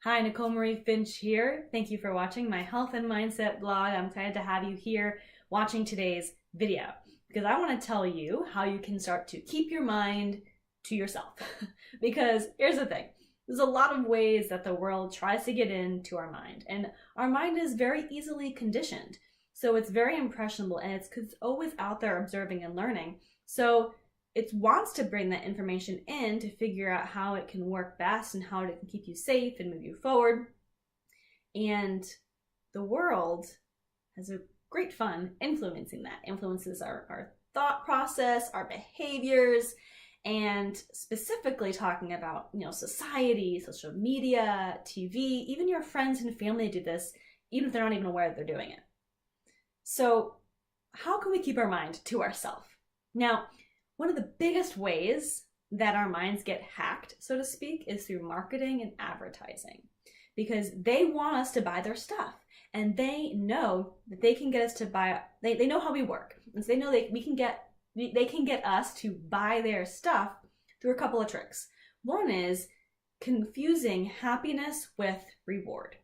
Hi, Nicole Marie Finch here. Thank you for watching my health and mindset blog. I'm excited to have you here watching today's video because I want to tell you how you can start to keep your mind to yourself. Because here's the thing. There's a lot of ways that the world tries to get into our mind, and our mind is very easily conditioned. So it's very impressionable, and it's always out there observing and learning. So it wants to bring that information in to figure out how it can work best and how it can keep you safe and move you forward. And the world has a great fun influencing that. Influences our thought process, our behaviors, and specifically talking about, society, social media, TV, even your friends and family do this, even if they're not even aware that they're doing it. So how can we keep our mind to ourselves? Now, one of the biggest ways that our minds get hacked, so to speak, is through marketing and advertising, because they want us to buy their stuff, and they know that they can get us to buy. They know how we work, and so they know they can get us to buy their stuff through a couple of tricks. One is confusing happiness with reward.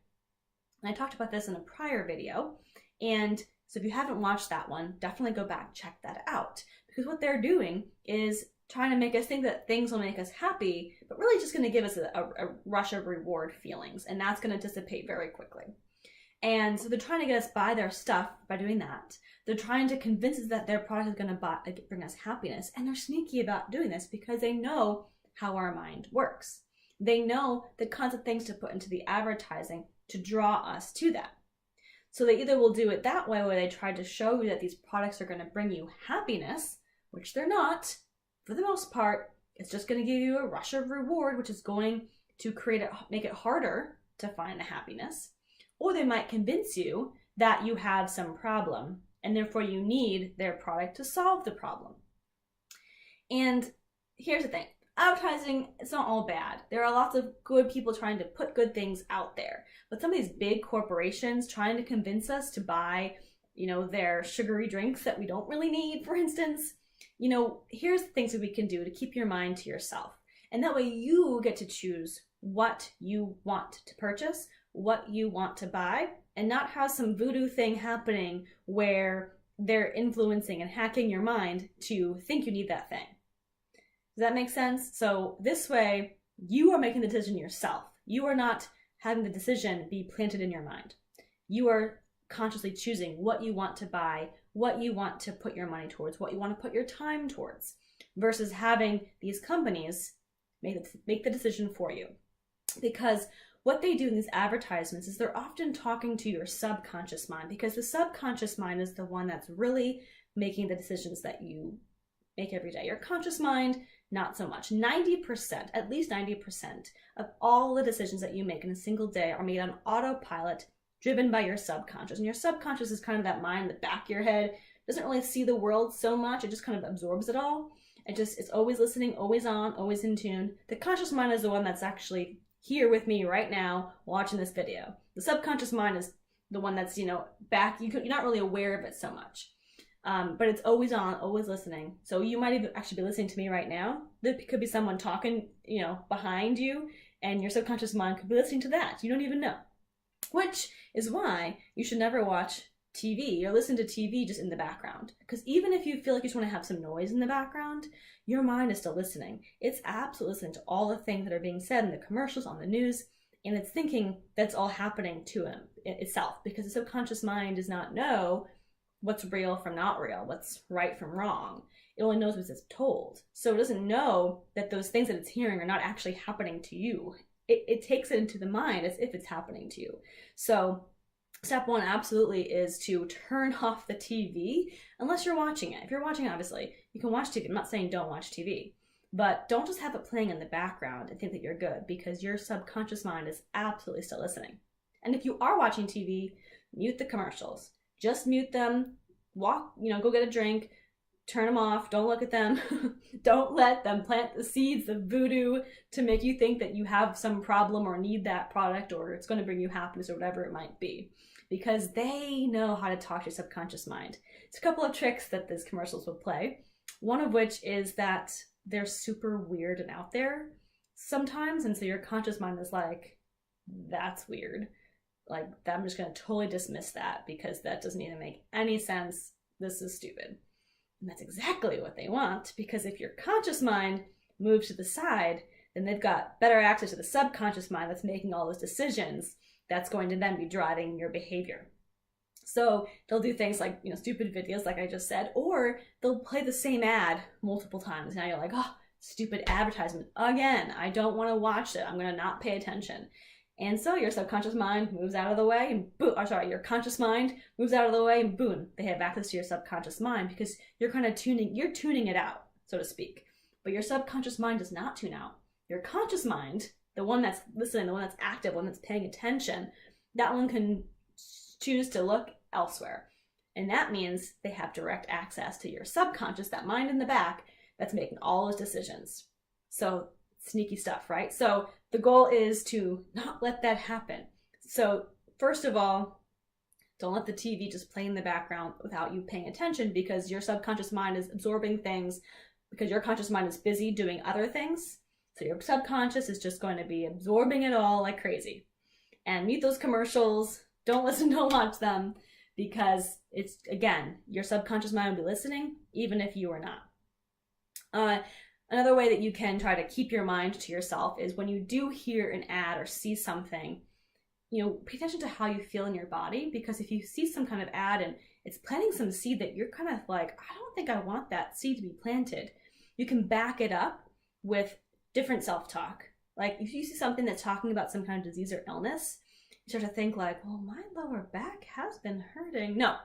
And I talked about this in a prior video, and so if you haven't watched that one, definitely go back, check that out. Because what they're doing is trying to make us think that things will make us happy, but really just going to give us a rush of reward feelings, and that's going to dissipate very quickly. And so they're trying to get us buy their stuff by doing that. They're trying to convince us that their product is going to bring us happiness, and they're sneaky about doing this because they know how our mind works. They know the kinds of things to put into the advertising to draw us to that. So they either will do it that way, where they try to show you that these products are going to bring you happiness, which they're not. For the most part, it's just going to give you a rush of reward, which is going to make it harder to find the happiness. Or they might convince you that you have some problem, and therefore you need their product to solve the problem. And here's the thing. Advertising, it's not all bad. There are lots of good people trying to put good things out there. But some of these big corporations trying to convince us to buy, their sugary drinks that we don't really need, for instance. Here's the things that we can do to keep your mind to yourself. And that way you get to choose what you want to purchase, what you want to buy, and not have some voodoo thing happening where they're influencing and hacking your mind to think you need that thing. Does that make sense? So this way, you are making the decision yourself. You are not having the decision be planted in your mind. You are consciously choosing what you want to buy, what you want to put your money towards, what you want to put your time towards, versus having these companies make the decision for you. Because what they do in these advertisements is they're often talking to your subconscious mind, because the subconscious mind is the one that's really making the decisions that you make every day. Your conscious mind, not so much. 90%, at least 90% of all the decisions that you make in a single day are made on autopilot, driven by your subconscious. And your subconscious is kind of that mind in the back of your head. It doesn't really see the world so much. It just kind of absorbs it all. It's always listening, always on, always in tune. The conscious mind is the one that's actually here with me right now watching this video. The subconscious mind is the one that's, back. You're not really aware of it so much. But it's always on, always listening. So you might even actually be listening to me right now. There could be someone talking, behind you, and your subconscious mind could be listening to that. You don't even know. Which is why you should never watch TV or listen to TV just in the background. Because even if you feel like you just want to have some noise in the background, your mind is still listening. It's absolutely listening to all the things that are being said in the commercials, on the news, and it's thinking that's all happening to itself, because the subconscious mind does not know what's real from not real, what's right from wrong. It only knows what it's told. So it doesn't know that those things that it's hearing are not actually happening to you. It takes it into the mind as if it's happening to you. So step one absolutely is to turn off the TV unless you're watching it. If you're watching it, obviously, you can watch TV. I'm not saying don't watch TV. But don't just have it playing in the background and think that you're good, because your subconscious mind is absolutely still listening. And if you are watching TV, mute the commercials. Just mute them, go get a drink, turn them off, don't look at them. Don't let them plant the seeds of voodoo to make you think that you have some problem or need that product or it's going to bring you happiness or whatever it might be. Because they know how to talk to your subconscious mind. It's a couple of tricks that these commercials will play. One of which is that they're super weird and out there sometimes, and so your conscious mind is like, that's weird. Like, I'm just going to totally dismiss that because that doesn't even make any sense. This is stupid. And that's exactly what they want, because if your conscious mind moves to the side, then they've got better access to the subconscious mind that's making all those decisions. That's going to then be driving your behavior. So they'll do things like, stupid videos, like I just said, or they'll play the same ad multiple times. Now you're like, oh, stupid advertisement again. I don't want to watch it. I'm going to not pay attention. And so your subconscious mind moves out of the way, and boom, your conscious mind moves out of the way, and boom, they have access to your subconscious mind, because you're kind of tuning it out, so to speak. But your subconscious mind does not tune out. Your conscious mind, the one that's listening, the one that's active, the one that's paying attention, that one can choose to look elsewhere. And that means they have direct access to your subconscious, that mind in the back that's making all those decisions. So sneaky stuff, right? So the goal is to not let that happen. So first of all, don't let the TV just play in the background without you paying attention, because your subconscious mind is absorbing things because your conscious mind is busy doing other things. So your subconscious is just going to be absorbing it all like crazy. And mute those commercials. Don't listen, don't watch them, because it's, again, your subconscious mind will be listening even if you are not. Another way that you can try to keep your mind to yourself is when you do hear an ad or see something, pay attention to how you feel in your body, because if you see some kind of ad and it's planting some seed that you're kind of like, I don't think I want that seed to be planted, you can back it up with different self-talk. Like if you see something that's talking about some kind of disease or illness, you start to think like, well, my lower back has been hurting. No,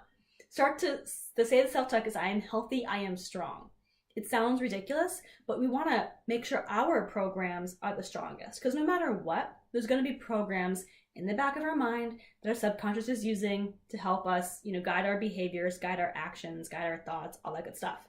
start to say the self-talk is, I am healthy, I am strong. It sounds ridiculous, but we want to make sure our programs are the strongest, because no matter what, there's going to be programs in the back of our mind that our subconscious is using to help us, guide our behaviors, guide our actions, guide our thoughts, all that good stuff.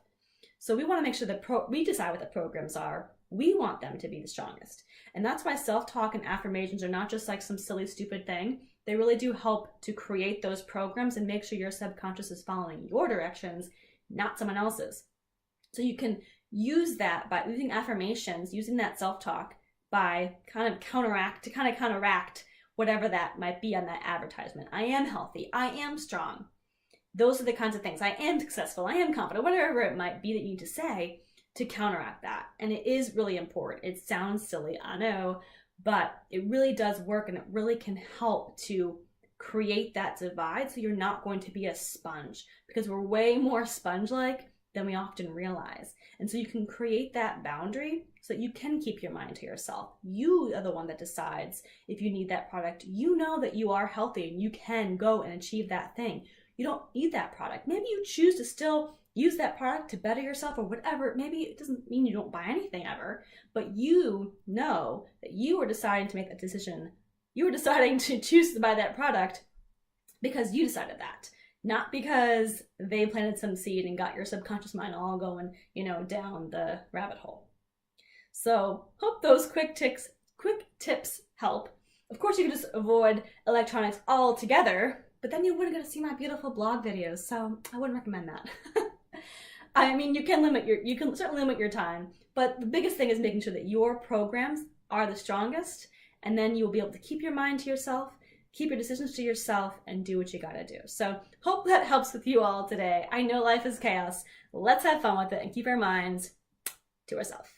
So we want to make sure that we decide what the programs are. We want them to be the strongest. And that's why self-talk and affirmations are not just like some silly, stupid thing. They really do help to create those programs and make sure your subconscious is following your directions, not someone else's. So you can use that by using affirmations, using that self-talk by kind of counteract whatever that might be on that advertisement. I am healthy. I am strong. Those are the kinds of things. I am successful. I am confident. Whatever it might be that you need to say to counteract that. And it is really important. It sounds silly, I know, but it really does work, and it really can help to create that divide so you're not going to be a sponge, because we're way more sponge-like than we often realize. And so you can create that boundary so that you can keep your mind to yourself. You are the one that decides if you need that product. You know that you are healthy and you can go and achieve that thing. You don't need that product. Maybe you choose to still use that product to better yourself or whatever. Maybe it doesn't mean you don't buy anything ever, but you know that you are deciding to make that decision. You are deciding to choose to buy that product because you decided that. Not because they planted some seed and got your subconscious mind all going, down the rabbit hole. So hope those quick tips help. Of course, you can just avoid electronics altogether, but then you wouldn't get to see my beautiful blog videos. So I wouldn't recommend that. I mean, you can certainly limit your time, but the biggest thing is making sure that your programs are the strongest, and then you'll be able to keep your mind to yourself, keep your decisions to yourself, and do what you gotta do. So hope that helps with you all today. I know life is chaos. Let's have fun with it and keep our minds to ourselves.